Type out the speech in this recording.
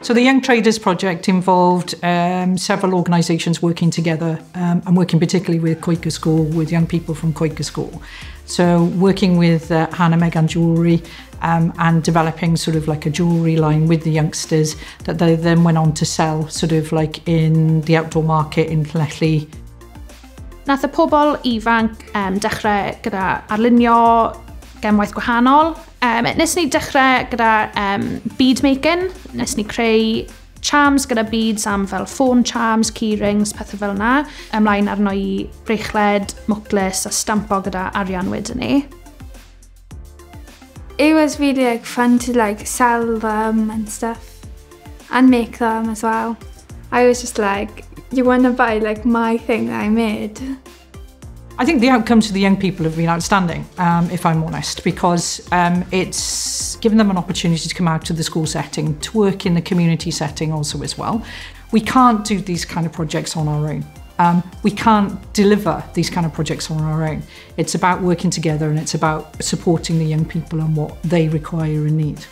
So the Young Traders project involved several organisations working together and working particularly with Quaker School, with young people from Quaker School. So working with Hannah Megan Jewellery and developing sort of like a jewellery line with the youngsters that they then went on to sell sort of like in the outdoor market in Llanelli. Nath y pobl ifanc dechrau gyda arlunio gemwaith gwahanol. Nes ni dechrau gyda bead making. Nes ni creu charms gyda beads am fel phone charms, key rings, pethau fel yna. Ymlaen arno i brechled, mwclis a stampo gyda arian wedyn ni. It was really fun to sell them and stuff and make them as well. I was just like, you want to buy my thing that I made. I think the outcomes for the young people have been outstanding, if I'm honest, because it's given them an opportunity to come out to the school setting, to work in the community setting also as well. We can't do these kind of projects on our own. We can't deliver these kind of projects on our own. It's about working together and it's about supporting the young people and what they require and need.